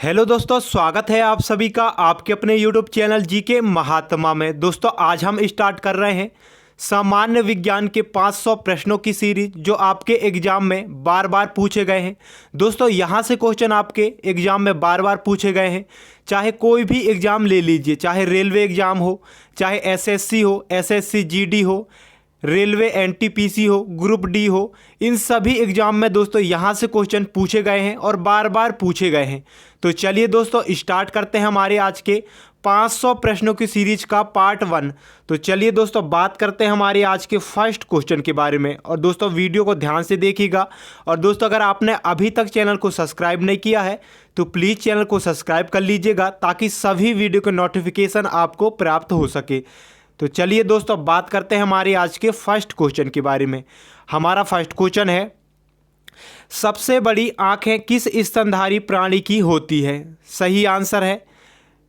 Hello दोस्तों, स्वागत है आप सभी का आपके अपने यूट्यूब चैनल जीके महात्मा में। दोस्तों आज हम स्टार्ट कर रहे हैं सामान्य विज्ञान के 500 प्रश्नों की सीरीज जो आपके एग्जाम में बार बार पूछे गए हैं। दोस्तों यहाँ से क्वेश्चन आपके एग्जाम में बार बार पूछे गए हैं, चाहे कोई भी एग्ज़ाम ले लीजिए, चाहे रेलवे एग्ज़ाम हो, चाहे एसएससी हो, एसएससी जीडी हो, रेलवे एनटीपीसी हो, ग्रुप डी हो, इन सभी एग्ज़ाम में दोस्तों यहाँ से क्वेश्चन पूछे गए हैं और बार बार पूछे गए हैं। तो चलिए दोस्तों स्टार्ट करते हैं हमारे आज के 500 प्रश्नों की सीरीज का पार्ट 1। तो चलिए दोस्तों बात करते हैं हमारे आज के फर्स्ट क्वेश्चन के बारे में। और दोस्तों वीडियो को ध्यान से देखिएगा। और दोस्तों अगर आपने अभी तक चैनल को सब्सक्राइब नहीं किया है तो प्लीज़ चैनल को सब्सक्राइब कर लीजिएगा ताकि सभी वीडियो के नोटिफिकेशन आपको प्राप्त हो सके। तो चलिए दोस्तों बात करते हैं हमारे आज के फर्स्ट क्वेश्चन के बारे में। हमारा फर्स्ट क्वेश्चन है, सबसे बड़ी आंखें किस स्तनधारी प्राणी की होती है? सही आंसर है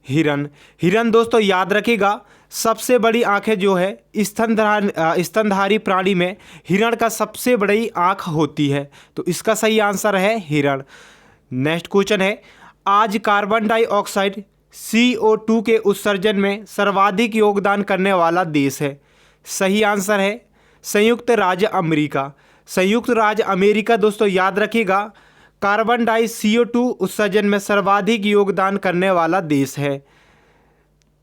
हिरन। हिरन दोस्तों याद रखिएगा, सबसे बड़ी आंखें जो है स्तनधारी प्राणी में हिरण का सबसे बड़ी आंख होती है। तो इसका सही आंसर है हिरण। नेक्स्ट क्वेश्चन है, आज कार्बन डाइऑक्साइड CO2 के उत्सर्जन में सर्वाधिक योगदान करने वाला देश है? सही आंसर है संयुक्त राज्य अमेरिका। संयुक्त राज्य अमेरिका दोस्तों याद रखिएगा, कार्बन डाई CO2 उत्सर्जन में सर्वाधिक योगदान करने वाला देश है।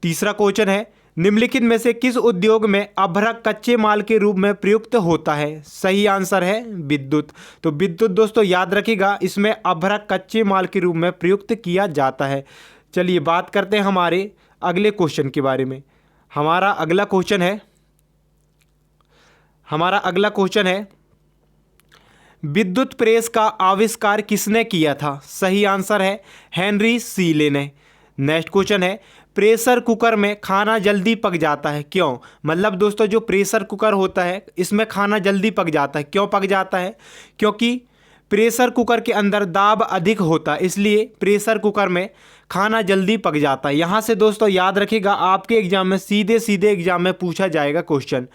तीसरा क्वेश्चन है, निम्नलिखित में से किस उद्योग में अभ्रक कच्चे माल के रूप में प्रयुक्त होता है? सही आंसर है विद्युत। तो विद्युत दोस्तों याद रखिएगा, इसमें अभ्रक कच्चे माल के रूप में प्रयुक्त किया जाता है। चलिए बात करते हैं हमारे अगले क्वेश्चन के बारे में। हमारा अगला क्वेश्चन है, विद्युत प्रेस का आविष्कार किसने किया था? सही आंसर है हेनरी सीले ने। नेक्स्ट क्वेश्चन है, प्रेशर कुकर में खाना जल्दी पक जाता है क्यों? मतलब दोस्तों जो प्रेशर कुकर होता है इसमें खाना जल्दी पक जाता है, क्यों पक जाता है? क्योंकि प्रेशर कुकर के अंदर दाब अधिक होता है, इसलिए प्रेशर कुकर में खाना जल्दी पक जाता है। यहाँ से दोस्तों याद रखिएगा, आपके एग्जाम में सीधे एग्जाम में पूछा जाएगा क्वेश्चन।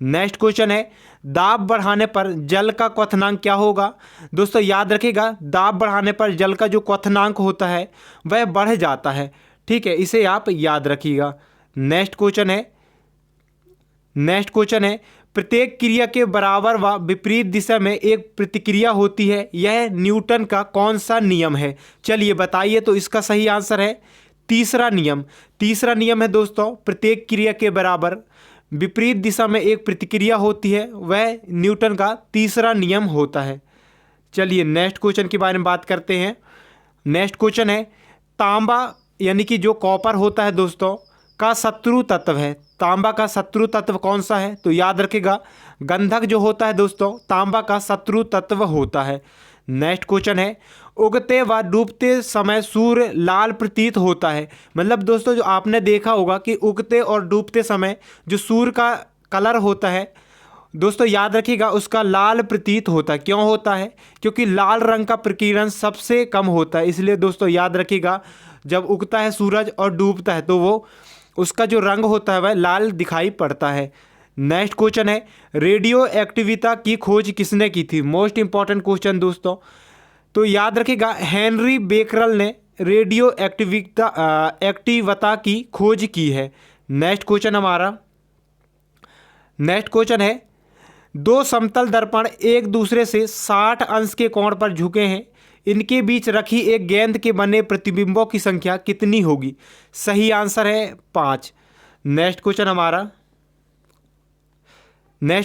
नेक्स्ट क्वेश्चन है, दाब बढ़ाने पर जल का क्वथनांक क्या होगा? दोस्तों याद रखिएगा, दाब बढ़ाने पर जल का जो क्वथनांक होता है वह बढ़ जाता है। ठीक है, इसे आप याद रखिएगा। नेक्स्ट क्वेश्चन है, प्रत्येक क्रिया के बराबर व विपरीत दिशा में एक प्रतिक्रिया होती है, यह न्यूटन का कौन सा नियम है? चलिए बताइए। तो इसका सही आंसर है तीसरा नियम। तीसरा नियम है दोस्तों, प्रत्येक क्रिया के बराबर विपरीत दिशा में एक प्रतिक्रिया होती है, वह न्यूटन का तीसरा नियम होता है। चलिए नेक्स्ट क्वेश्चन के बारे में बात करते हैं। नेक्स्ट क्वेश्चन है, तांबा यानी कि जो कॉपर होता है दोस्तों का शत्रु तत्व है। तांबा का शत्रु तत्व कौन सा है? तो याद रखिएगा, गंधक जो होता है दोस्तों तांबा का शत्रु तत्व होता है। नेक्स्ट क्वेश्चन है, उगते व डूबते समय सूर्य लाल प्रतीत होता है। मतलब दोस्तों जो आपने देखा होगा कि उगते और डूबते समय जो सूर्य का कलर होता है दोस्तों याद रखिएगा उसका लाल प्रतीत होता है। क्यों होता है? क्योंकि लाल रंग का प्रकीर्णन सबसे कम होता है, इसलिए दोस्तों याद रखिएगा जब उगता है सूरज और डूबता है तो वो उसका जो रंग होता है वह लाल दिखाई पड़ता है। नेक्स्ट क्वेश्चन है, रेडियो एक्टिविता की खोज किसने की थी? मोस्ट इंपॉर्टेंट क्वेश्चन दोस्तों। तो याद रखिएगा, हेनरी बेकरल ने रेडियो एक्टिविता की खोज की है। नेक्स्ट क्वेश्चन है, दो समतल दर्पण एक दूसरे से 60 अंश के कोण पर झुके हैं, इनके बीच रखी एक गेंद के बने प्रतिबिंबों की संख्या कितनी होगी? सही आंसर है 5। नेक्स्ट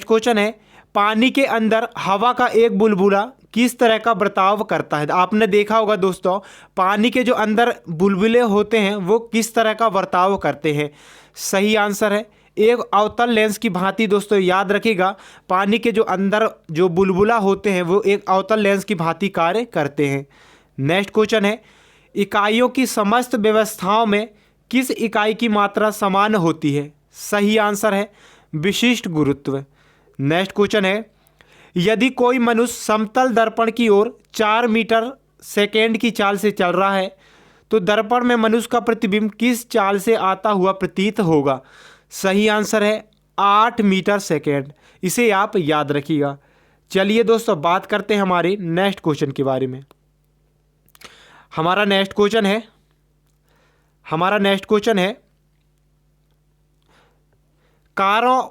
क्वेश्चन है, पानी के अंदर हवा का एक बुलबुला किस तरह का बर्ताव करता है? आपने देखा होगा दोस्तों, पानी के जो अंदर बुलबुले होते हैं वो किस तरह का बर्ताव करते हैं? सही आंसर है एक अवतल लेंस की भांति। दोस्तों याद रखिएगा, पानी के जो अंदर जो बुलबुला होते हैं वो एक अवतल लेंस की भांति कार्य करते हैं। नेक्स्ट क्वेश्चन है, इकाइयों की समस्त व्यवस्थाओं में किस इकाई की मात्रा समान होती है? सही आंसर है विशिष्ट गुरुत्व। नेक्स्ट क्वेश्चन है, यदि कोई मनुष्य समतल दर्पण की ओर 4 मीटर सेकेंड की चाल से चल रहा है तो दर्पण में मनुष्य का प्रतिबिंब किस चाल से आता हुआ प्रतीत होगा? सही आंसर है 8 मीटर सेकेंड। इसे आप याद रखिएगा। चलिए दोस्तों बात करते हैं हमारे नेक्स्ट क्वेश्चन के बारे में। हमारा नेक्स्ट क्वेश्चन है कारों,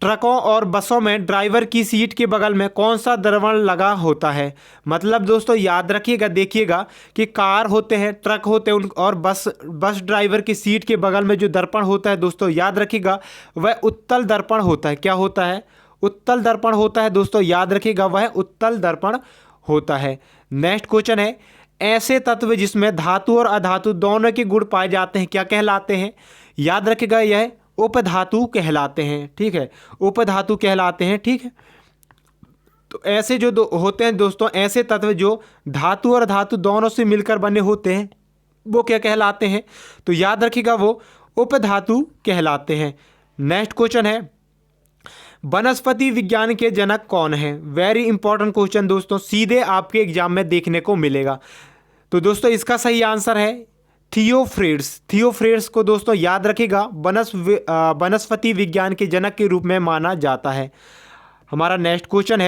ट्रकों और बसों में ड्राइवर की सीट के बगल में कौन सा दर्पण लगा होता है। मतलब दोस्तों याद रखिएगा, देखिएगा कि कार होते हैं, ट्रक होते हैं और बस ड्राइवर की सीट के बगल में जो दर्पण होता है दोस्तों याद रखिएगा वह उत्तल दर्पण होता है। क्या होता है? उत्तल दर्पण होता है दोस्तों, याद रखिएगा वह उत्तल दर्पण होता है। नेक्स्ट क्वेश्चन है ऐसे तत्व जिसमें धातु और अधातु दोनों के गुण पाए जाते हैं क्या कहलाते हैं। याद रखिएगा यह उपधातु कहलाते हैं। ठीक है, उपधातु कहलाते हैं। ठीक है, तो ऐसे जो होते हैं दोस्तों, ऐसे तत्व जो धातु और धातु दोनों से मिलकर बने होते हैं वो क्या कहलाते हैं। तो याद रखिएगा वो उपधातु कहलाते हैं। नेक्स्ट क्वेश्चन है वनस्पति विज्ञान के जनक कौन है। वेरी इंपॉर्टेंट क्वेश्चन दोस्तों, सीधे आपके एग्जाम में देखने को मिलेगा। तो दोस्तों इसका सही आंसर है थियोफ्रेड्स। थियोफ्रेड्स को दोस्तों याद रखिएगा वनस्पति विज्ञान के जनक के रूप में माना जाता है। हमारा नेक्स्ट क्वेश्चन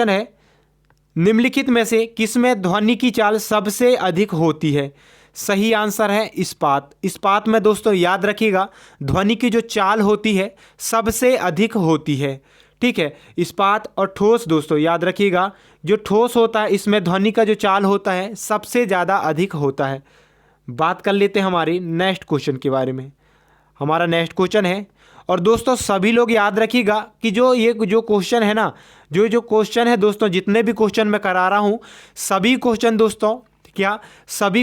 है निम्नलिखित में से किसमें ध्वनि की चाल सबसे अधिक होती है। सही आंसर है इस्पात। इस्पात में दोस्तों याद रखिएगा ध्वनि की जो चाल होती है सबसे अधिक होती है। ठीक है, इस्पात और ठोस दोस्तों याद रखिएगा जो ठोस होता है इसमें ध्वनि का जो चाल होता है सबसे ज़्यादा अधिक होता है। बात कर लेते हैं हमारी नेक्स्ट क्वेश्चन के बारे में। हमारा नेक्स्ट क्वेश्चन है, और दोस्तों सभी लोग याद रखिएगा कि जो क्वेश्चन है ना, जो क्वेश्चन है दोस्तों, जितने भी क्वेश्चन मैं करा रहा हूँ सभी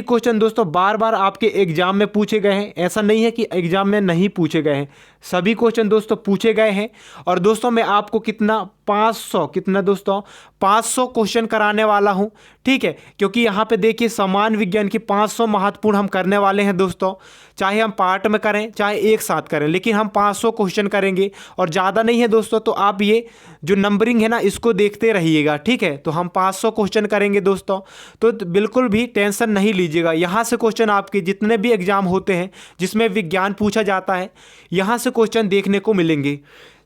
क्वेश्चन दोस्तों बार बार आपके एग्जाम में पूछे गए हैं। ऐसा नहीं है कि एग्जाम में नहीं पूछे गए हैं, सभी क्वेश्चन दोस्तों पूछे गए हैं। और दोस्तों मैं आपको 500 क्वेश्चन कराने वाला हूं। ठीक है, क्योंकि यहाँ पे देखिए समान विज्ञान की 500 महत्वपूर्ण हम करने वाले हैं दोस्तों, चाहे हम पार्ट में करें चाहे एक साथ करें, लेकिन हम 500 क्वेश्चन करेंगे और ज़्यादा नहीं है दोस्तों। तो आप ये जो नंबरिंग है ना इसको देखते रहिएगा। ठीक है, तो हम 500 क्वेश्चन करेंगे दोस्तों, तो बिल्कुल भी टेंशन नहीं लीजिएगा। यहाँ से क्वेश्चन आपके जितने भी एग्जाम होते हैं जिसमें विज्ञान पूछा जाता है यहाँ से क्वेश्चन देखने को मिलेंगे।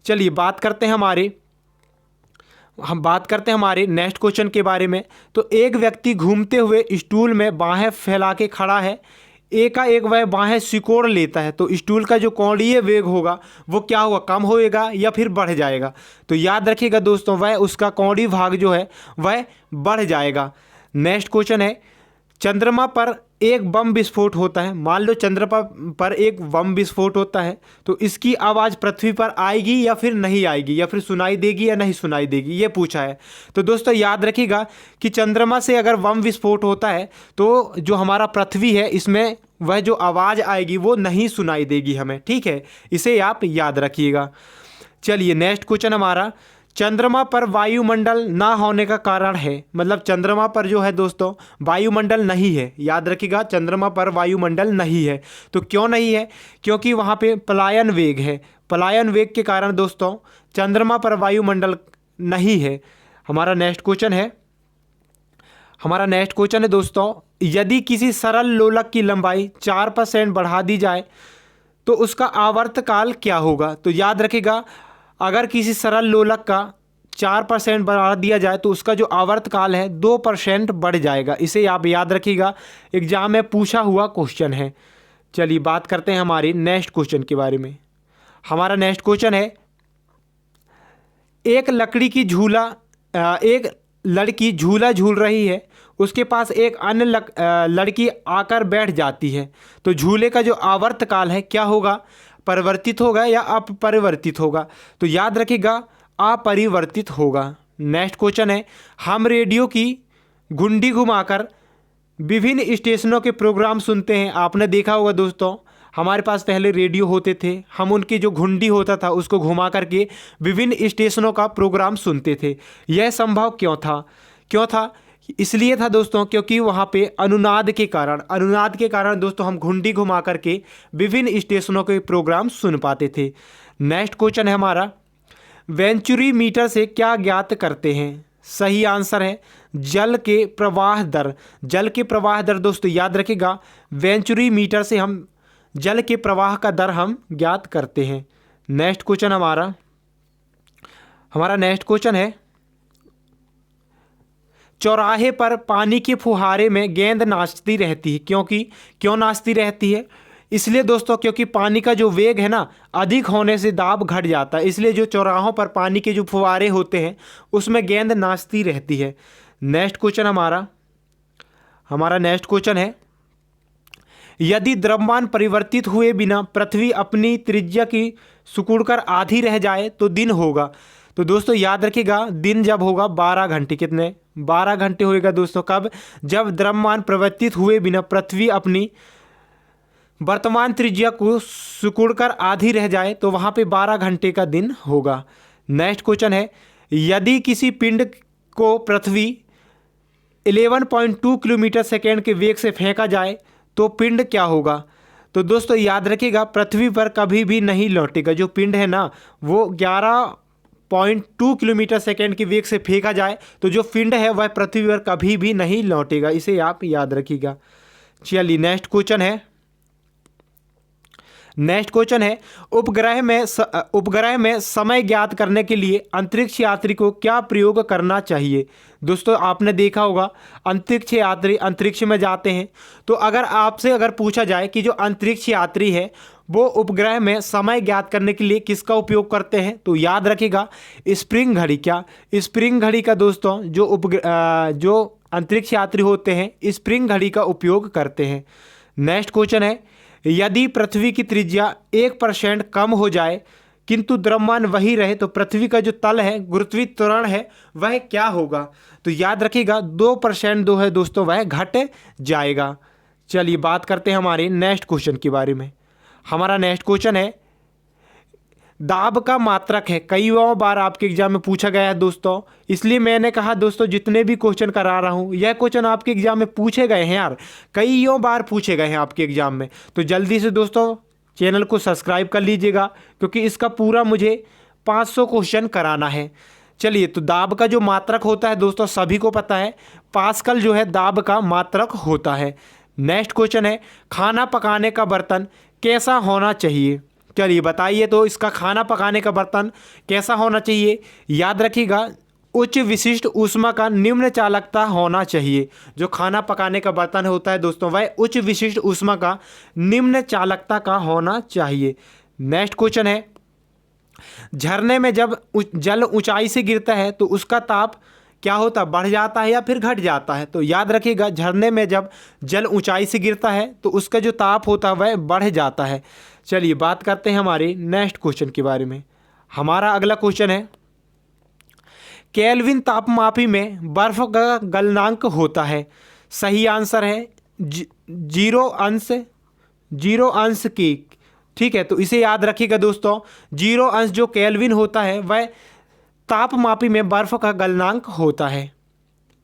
चलिए हम बात करते हैं हमारे नेक्स्ट क्वेश्चन के बारे में। तो एक व्यक्ति घूमते हुए स्टूल में बाहें फैला के खड़ा है, एकाएक वह बाहें सिकोड़ लेता है, तो स्टूल का जो कोणीय वेग होगा वो क्या होगा, कम होएगा या फिर बढ़ जाएगा। तो याद रखिएगा दोस्तों वह उसका कोणीय भाग जो है वह बढ़ जाएगा। नेक्स्ट क्वेश्चन है चंद्रमा पर एक बम विस्फोट होता है। मान लो चंद्रमा पर एक बम विस्फोट होता है, तो इसकी आवाज़ पृथ्वी पर आएगी या फिर नहीं आएगी, या फिर सुनाई देगी या नहीं सुनाई देगी, ये पूछा है। तो दोस्तों याद रखिएगा कि चंद्रमा से अगर बम विस्फोट होता है तो जो हमारा पृथ्वी है इसमें वह जो आवाज़ आएगी वो नहीं सुनाई देगी हमें। ठीक है, इसे आप याद रखिएगा। चलिए नेक्स्ट क्वेश्चन हमारा चंद्रमा पर वायुमंडल ना होने का कारण है। मतलब चंद्रमा पर जो है दोस्तों वायुमंडल नहीं है। याद रखिएगा चंद्रमा पर वायुमंडल नहीं है। तो क्यों नहीं है? क्योंकि वहाँ पे पलायन वेग है। पलायन वेग के कारण दोस्तों चंद्रमा पर वायुमंडल नहीं है। हमारा नेक्स्ट क्वेश्चन है दोस्तों यदि किसी सरल लोलक की लंबाई 4% बढ़ा दी जाए तो उसका आवर्तकाल क्या होगा। तो याद रखिएगा अगर किसी सरल लोलक का 4% बढ़ा दिया जाए तो उसका जो आवर्तकाल है 2% बढ़ जाएगा। इसे आप याद रखिएगा, एग्जाम में पूछा हुआ क्वेश्चन है। चलिए बात करते हैं हमारी नेक्स्ट क्वेश्चन के बारे में। हमारा नेक्स्ट क्वेश्चन है एक लड़की झूला झूल रही है, उसके पास एक अन्य लड़की आकर बैठ जाती है, तो झूले का जो आवर्तकाल है क्या होगा, परिवर्तित होगा या अपरिवर्तित होगा। तो याद रखिएगा अपरिवर्तित होगा। नेक्स्ट क्वेश्चन है हम रेडियो की घुंडी घुमाकर विभिन्न स्टेशनों के प्रोग्राम सुनते हैं। आपने देखा होगा दोस्तों हमारे पास पहले रेडियो होते थे, हम उनकी जो घुंडी होता था उसको घुमा करके विभिन्न स्टेशनों का प्रोग्राम सुनते थे। यह संभव क्यों था? इसलिए था दोस्तों क्योंकि वहाँ पे अनुनाद के कारण दोस्तों हम घुंडी घुमा करके विभिन्न स्टेशनों के प्रोग्राम सुन पाते थे। नेक्स्ट क्वेश्चन है हमारा वेंचुरी मीटर से क्या ज्ञात करते हैं। सही आंसर है जल के प्रवाह दर दोस्तों याद रखिएगा वेंचुरी मीटर से हम जल के प्रवाह का दर हम ज्ञात करते हैं। नेक्स्ट क्वेश्चन हमारा नेक्स्ट क्वेश्चन है चौराहे पर पानी के फुहारे में गेंद नाचती रहती है। क्यों नाचती रहती है? इसलिए दोस्तों क्योंकि पानी का जो वेग है ना अधिक होने से दाब घट जाता है, इसलिए जो चौराहों पर पानी के जो फुहारे होते हैं उसमें गेंद नाचती रहती है। नेक्स्ट क्वेश्चन हमारा नेक्स्ट क्वेश्चन है, यदि द्रव्यमान परिवर्तित हुए बिना पृथ्वी अपनी त्रिज्या की सिकुड़कर आधी रह जाए तो दिन होगा। तो दोस्तों याद रखिएगा, दिन जब होगा 12 घंटे। कितने? 12 घंटे होएगा दोस्तों। कब? जब द्रव्यमान परिवर्तित हुए बिना पृथ्वी अपनी वर्तमान त्रिज्या को सिकुड़कर आधी रह जाए तो वहाँ पे 12 घंटे का दिन होगा। नेक्स्ट क्वेश्चन है, यदि किसी पिंड को पृथ्वी 11.2 किलोमीटर सेकेंड के वेग से फेंका जाए तो पिंड क्या होगा? तो दोस्तों याद रखिएगा, पृथ्वी पर कभी भी नहीं लौटेगा। जो पिंड है ना वो 11.2 किलोमीटर सेकेंड के वेग से फेंका जाए तो जो पिंड है वह पृथ्वी पर कभी भी नहीं लौटेगा। इसे आप याद रखिएगा। चलिए नेक्स्ट क्वेश्चन है, उपग्रह में समय ज्ञात करने के लिए अंतरिक्ष यात्री को क्या प्रयोग करना चाहिए? दोस्तों आपने देखा होगा अंतरिक्ष यात्री अंतरिक्ष में जाते हैं, तो अगर पूछा जाए कि जो अंतरिक्ष यात्री है वो उपग्रह में समय ज्ञात करने के लिए किसका उपयोग करते हैं, तो याद रखिएगा स्प्रिंग घड़ी। क्या? स्प्रिंग घड़ी का दोस्तों जो अंतरिक्ष यात्री होते हैं स्प्रिंग घड़ी का उपयोग करते हैं। नेक्स्ट क्वेश्चन है, यदि पृथ्वी की त्रिज्या 1% कम हो जाए किंतु द्रव्यमान वही रहे तो पृथ्वी का जो तल है गुरुत्वीय त्वरण है वह क्या होगा? तो याद रखिएगा 2% है दोस्तों वह घट जाएगा। चलिए बात करते हैं हमारे नेक्स्ट क्वेश्चन के बारे में। हमारा नेक्स्ट क्वेश्चन है, दाब का मात्रक है। कई बार आपके एग्जाम में पूछा गया है दोस्तों, इसलिए मैंने कहा दोस्तों जितने भी क्वेश्चन करा रहा हूँ यह क्वेश्चन आपके एग्जाम में पूछे गए हैं यार, कई बार पूछे गए हैं आपके एग्जाम में। तो जल्दी से दोस्तों चैनल को सब्सक्राइब कर लीजिएगा क्योंकि इसका पूरा मुझे 500 क्वेश्चन कराना है। चलिए, तो दाब का जो मात्रक होता है दोस्तों सभी को पता है, पास्कल जो है दाब का मात्रक होता है। नेक्स्ट क्वेश्चन है, खाना पकाने का बर्तन कैसा होना चाहिए? चलिए बताइए, तो इसका खाना पकाने का बर्तन कैसा होना चाहिए? याद रखिएगा उच्च विशिष्ट ऊष्मा का निम्न चालकता होना चाहिए। जो खाना पकाने का बर्तन होता है दोस्तों वह उच्च विशिष्ट ऊष्मा का निम्न चालकता का होना चाहिए। नेक्स्ट क्वेश्चन है, झरने में जब जल ऊंचाई से गिरता है तो उसका ताप क्या होता है? बढ़ जाता है या फिर घट जाता है? तो याद रखिएगा झरने में जब जल ऊंचाई से गिरता है तो उसका जो ताप होता है वह बढ़ जाता है। चलिए बात करते हैं हमारे नेक्स्ट क्वेश्चन के बारे में। हमारा अगला क्वेश्चन है, केल्विन तापमापी में बर्फ का गलनांक होता है। सही आंसर है 0 अंश की। ठीक है, तो इसे याद रखिएगा दोस्तों, 0 अंश जो केल्विन होता है वह तापमापी में बर्फ का गलनांक होता है।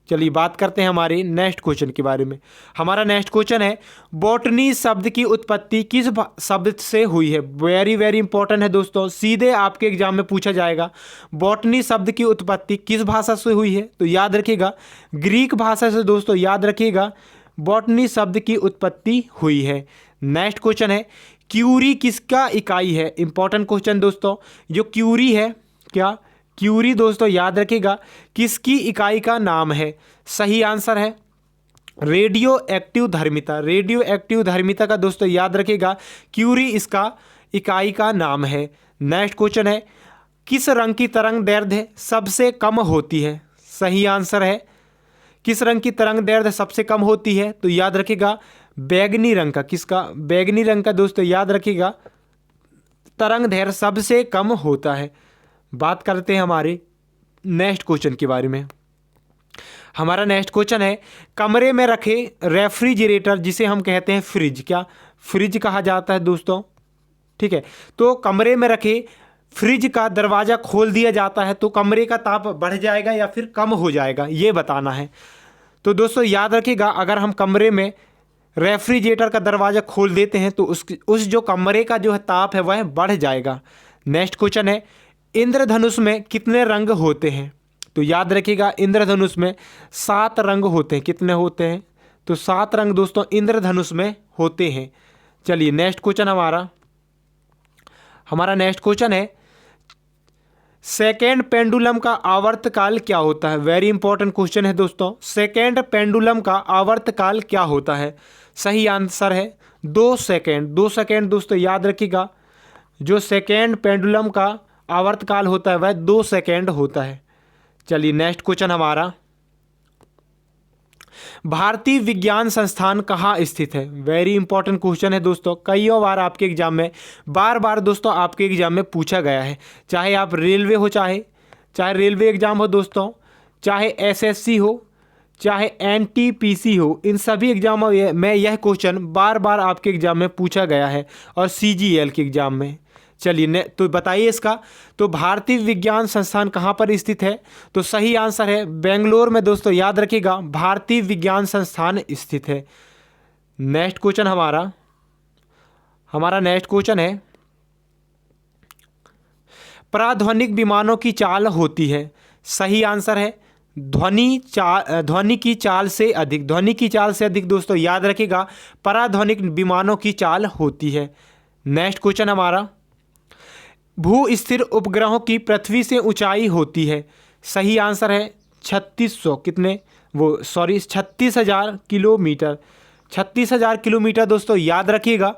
चलिए बात करते हैं हमारे नेक्स्ट क्वेश्चन के बारे में। हमारा नेक्स्ट क्वेश्चन है, बॉटनी शब्द की उत्पत्ति किस शब्द से हुई है? वेरी वेरी इंपॉर्टेंट है दोस्तों, सीधे आपके एग्जाम में पूछा जाएगा बॉटनी शब्द की उत्पत्ति किस भाषा से हुई है? तो याद रखिएगा ग्रीक भाषा से दोस्तों, याद रखिएगा बॉटनी शब्द की उत्पत्ति हुई है। नेक्स्ट क्वेश्चन है, क्यूरी किसका इकाई है? इंपॉर्टेंट क्वेश्चन दोस्तों, जो क्यूरी है, क्या क्यूरी दोस्तों याद रखिएगा किसकी इकाई का नाम है? सही आंसर है रेडियो एक्टिव धर्मिता। रेडियो एक्टिव धर्मिता का दोस्तों याद रखिएगा क्यूरी इसका इकाई का नाम है। नेक्स्ट क्वेश्चन है, किस रंग की तरंग दैर्ध्य सबसे कम होती है? सही आंसर है किस रंग की तरंग दैर्ध्य सबसे कम होती है? तो याद रखिएगा बैगनी रंग का। किसका? बैगनी रंग का दोस्तों याद रखिएगा तरंग दैर्ध्य सबसे कम होता है। बात करते हैं हमारे नेक्स्ट क्वेश्चन के बारे में। हमारा नेक्स्ट क्वेश्चन है, कमरे में रखे रेफ्रिजरेटर जिसे हम कहते हैं फ्रिज, क्या फ्रिज कहा जाता है दोस्तों? ठीक है, तो कमरे में रखे फ्रिज का दरवाज़ा खोल दिया जाता है तो कमरे का ताप बढ़ जाएगा या फिर कम हो जाएगा, ये बताना है। तो दोस्तों याद रखिएगा अगर हम कमरे में रेफ्रिजरेटर का दरवाज़ा खोल देते हैं तो उस जो कमरे का जो है ताप है वह बढ़ जाएगा। नेक्स्ट क्वेश्चन है, इंद्रधनुष में कितने रंग होते हैं? तो याद रखिएगा इंद्रधनुष में 7 रंग होते हैं। कितने होते हैं? तो 7 रंग दोस्तों इंद्रधनुष में होते हैं। चलिए नेक्स्ट क्वेश्चन हमारा नेक्स्ट क्वेश्चन है, सेकेंड पेंडुलम का आवर्तकाल क्या होता है? वेरी इंपॉर्टेंट क्वेश्चन है दोस्तों। सेकेंड पेंडुलम का आवर्तकाल क्या होता है? सही आंसर है 2 सेकेंड। 2 सेकेंड दोस्तों याद रखिएगा, जो सेकेंड पेंडुलम का आवर्तकाल होता है वह 2 सेकेंड होता है। चलिए नेक्स्ट क्वेश्चन हमारा, भारतीय विज्ञान संस्थान कहाँ स्थित है? वेरी इंपॉर्टेंट क्वेश्चन है दोस्तों। कई बार आपके एग्जाम में बार बार दोस्तों आपके एग्जाम में पूछा गया है, चाहे आप रेलवे हो, चाहे रेलवे एग्जाम हो दोस्तों, चाहे एसएससी हो, चाहे एनटीपीसी हो, इन सभी एग्जामों में यह क्वेश्चन बार बार आपके एग्जाम में पूछा गया है और सीजीएल के एग्जाम में। चलिए तो बताइए इसका, तो भारतीय विज्ञान संस्थान कहाँ पर स्थित है? तो सही आंसर है बेंगलोर में दोस्तों, याद रखिएगा भारतीय विज्ञान संस्थान स्थित है। नेक्स्ट क्वेश्चन हमारा नेक्स्ट क्वेश्चन है, पराध्वनिक विमानों की चाल होती है। सही आंसर है ध्वनि की चाल से अधिक। ध्वनि की चाल से अधिक दोस्तों याद रखिएगा पराध्वनिक विमानों की चाल होती है। नेक्स्ट क्वेश्चन हमारा, भू स्थिर उपग्रहों की पृथ्वी से ऊंचाई होती है। सही आंसर है 36,000 किलोमीटर। 36,000 किलोमीटर दोस्तों याद रखिएगा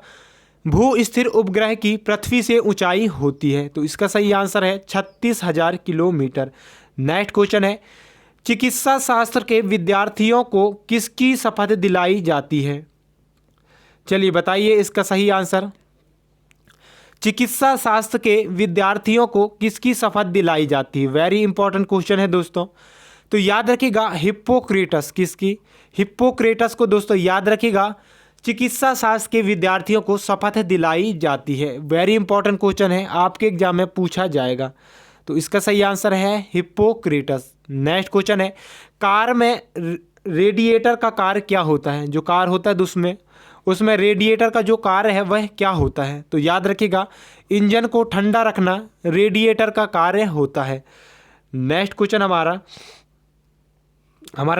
भू स्थिर उपग्रह की पृथ्वी से ऊंचाई होती है। तो इसका सही आंसर है 36,000 किलोमीटर। नेक्स्ट क्वेश्चन है, चिकित्सा शास्त्र के विद्यार्थियों को किसकी शपथ दिलाई जाती है? चलिए बताइए इसका सही आंसर। चिकित्सा शास्त्र के विद्यार्थियों को किसकी शपथ दिलाई जाती है? वेरी इंपॉर्टेंट क्वेश्चन है दोस्तों। तो याद रखिएगा हिप्पोक्रेटस। किसकी? हिप्पोक्रेटस को दोस्तों याद रखिएगा चिकित्सा शास्त्र के विद्यार्थियों को शपथ दिलाई जाती है। वेरी इंपॉर्टेंट क्वेश्चन है, आपके एग्जाम में पूछा जाएगा। तो इसका सही आंसर है हिप्पोक्रेटस। नेक्स्ट क्वेश्चन है, कार में रेडिएटर का कार्य क्या होता है? जो कार होता है उसमें रेडिएटर का जो कार्य है वह क्या होता है? तो याद रखिएगा इंजन को ठंडा रखना रेडिएटर का कार्य होता है। नेक्स्ट क्वेश्चन हमारा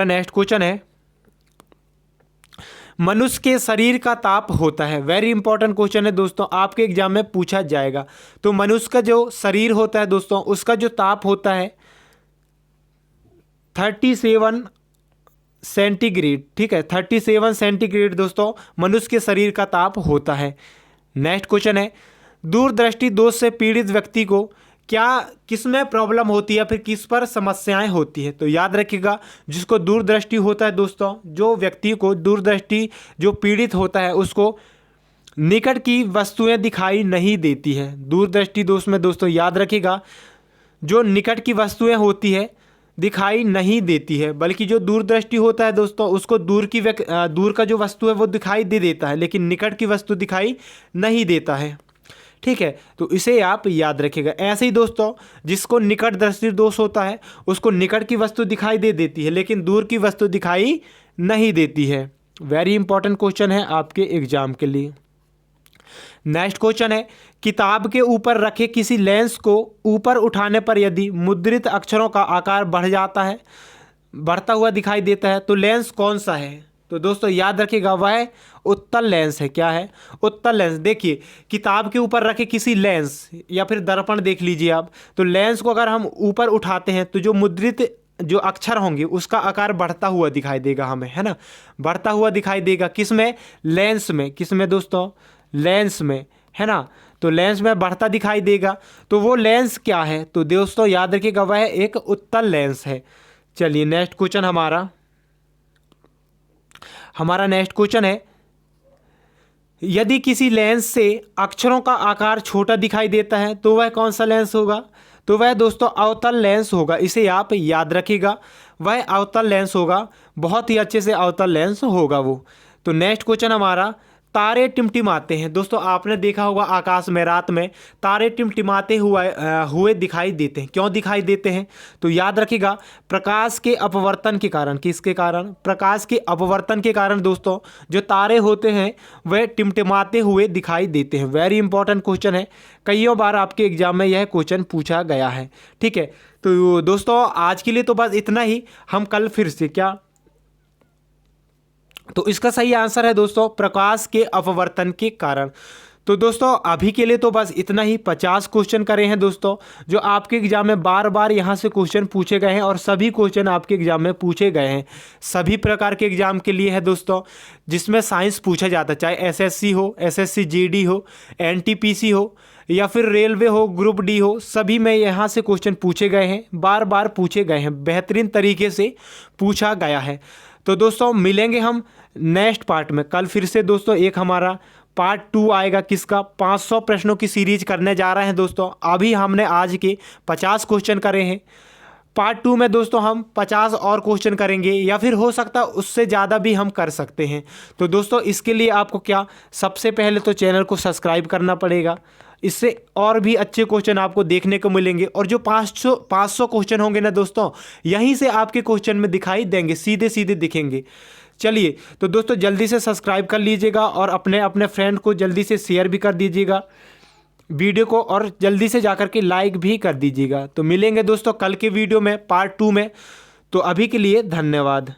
नेक्स्ट क्वेश्चन है, मनुष्य के शरीर का ताप होता है। वेरी इंपॉर्टेंट क्वेश्चन है दोस्तों, आपके एग्जाम में पूछा जाएगा। तो मनुष्य का जो शरीर होता है दोस्तों उसका जो ताप होता है 37 सेंटीग्रेड। ठीक है, 37 सेंटीग्रेड दोस्तों मनुष्य के शरीर का ताप होता है। नेक्स्ट क्वेश्चन है, दूरदृष्टि दोष से पीड़ित व्यक्ति को किसमें प्रॉब्लम होती है, फिर किस पर समस्याएं होती है? तो याद रखिएगा जिसको दूरदृष्टि होता है दोस्तों, जो व्यक्ति को दूरदृष्टि जो पीड़ित होता है उसको निकट की वस्तुएं दिखाई नहीं देती है। दूरदृष्टि दोष में दोस्तों याद रखिएगा जो निकट की वस्तुएं होती है दिखाई नहीं देती है, बल्कि जो दूरदृष्टि होता है दोस्तों उसको दूर का जो वस्तु है वो दिखाई दे देता है, लेकिन निकट की वस्तु दिखाई नहीं देता है। ठीक है, तो इसे आप याद रखिएगा। ऐसे ही दोस्तों जिसको निकट दृष्टि दोष होता है उसको निकट की वस्तु दिखाई दे देती है लेकिन दूर की वस्तु दिखाई नहीं देती है। वेरी इंपॉर्टेंट क्वेश्चन है आपके एग्जाम के लिए। नेक्स्ट क्वेश्चन है, किताब के ऊपर रखे किसी लेंस को ऊपर उठाने पर यदि मुद्रित अक्षरों का आकार बढ़ता हुआ दिखाई देता है तो लेंस कौन सा है? तो दोस्तों याद रखिएगा वह उत्तल लेंस है। क्या है? उत्तल लेंस। देखिए किताब के ऊपर रखे किसी लेंस या फिर दर्पण देख लीजिए आप, तो लेंस को अगर हम ऊपर उठाते हैं तो जो मुद्रित जो अक्षर होंगे उसका आकार बढ़ता हुआ दिखाई देगा हमें, है ना, बढ़ता हुआ दिखाई देगा। किस में? लेंस में। किस में दोस्तों? लेंस में, है ना। तो लेंस में बढ़ता दिखाई देगा, तो वो लेंस क्या है? तो दोस्तों याद रखिएगा वह एक उत्तल लेंस है। चलिए नेक्स्ट क्वेश्चन हमारा नेक्स्ट क्वेश्चन है, यदि किसी लेंस से अक्षरों का आकार छोटा दिखाई देता है तो वह कौन सा लेंस होगा? तो वह दोस्तों अवतल लेंस होगा। इसे आप याद रखिएगा, वह अवतल लेंस होगा, बहुत ही अच्छे से अवतल लेंस होगा वो। तो नेक्स्ट क्वेश्चन हमारा, तारे टिमटिमाते हैं। दोस्तों आपने देखा होगा आकाश में रात में तारे टिमटिमाते हुए दिखाई देते हैं। क्यों दिखाई देते हैं? तो याद रखिएगा प्रकाश के अपवर्तन के कारण। किसके कारण? प्रकाश के अपवर्तन के कारण दोस्तों जो तारे होते हैं वह टिमटिमाते हुए दिखाई देते हैं। वेरी इंपॉर्टेंट क्वेश्चन है, कईयों बार आपके एग्जाम में यह क्वेश्चन पूछा गया है। ठीक है, तो दोस्तों आज के लिए तो बस इतना ही। हम कल फिर से तो इसका सही आंसर है दोस्तों प्रकाश के अपवर्तन के कारण। तो दोस्तों अभी के लिए तो बस इतना ही। 50 क्वेश्चन करे हैं दोस्तों, जो आपके एग्जाम में बार बार यहाँ से क्वेश्चन पूछे गए हैं और सभी क्वेश्चन आपके एग्जाम में पूछे गए हैं। सभी प्रकार के एग्जाम के लिए है दोस्तों, जिसमें साइंस पूछा जाता है, चाहे एसएससी हो, एसएससी जीडी हो, एनटीपीसी हो या फिर रेलवे हो, ग्रुप डी हो, सभी में यहाँ से क्वेश्चन पूछे गए हैं, बार बार पूछे गए हैं, बेहतरीन तरीके से पूछा गया है। तो दोस्तों मिलेंगे हम नेक्स्ट पार्ट में कल फिर से दोस्तों। एक हमारा पार्ट 2 आएगा, किसका, 500 प्रश्नों की सीरीज करने जा रहे हैं दोस्तों। अभी हमने आज के 50 क्वेश्चन करे हैं। पार्ट 2 में दोस्तों हम 50 और क्वेश्चन करेंगे, या फिर हो सकता है उससे ज़्यादा भी हम कर सकते हैं। तो दोस्तों इसके लिए आपको क्या, सबसे पहले तो चैनल को सब्सक्राइब करना पड़ेगा। इससे और भी अच्छे क्वेश्चन आपको देखने को मिलेंगे, और जो 500 क्वेश्चन होंगे ना दोस्तों, यहीं से आपके क्वेश्चन में दिखाई देंगे, सीधे सीधे दिखेंगे। चलिए तो दोस्तों जल्दी से सब्सक्राइब कर लीजिएगा और अपने अपने फ्रेंड को जल्दी से शेयर भी कर दीजिएगा वीडियो को, और जल्दी से जाकर के लाइक भी कर दीजिएगा। तो मिलेंगे दोस्तों कल के वीडियो में पार्ट 2 में। तो अभी के लिए धन्यवाद।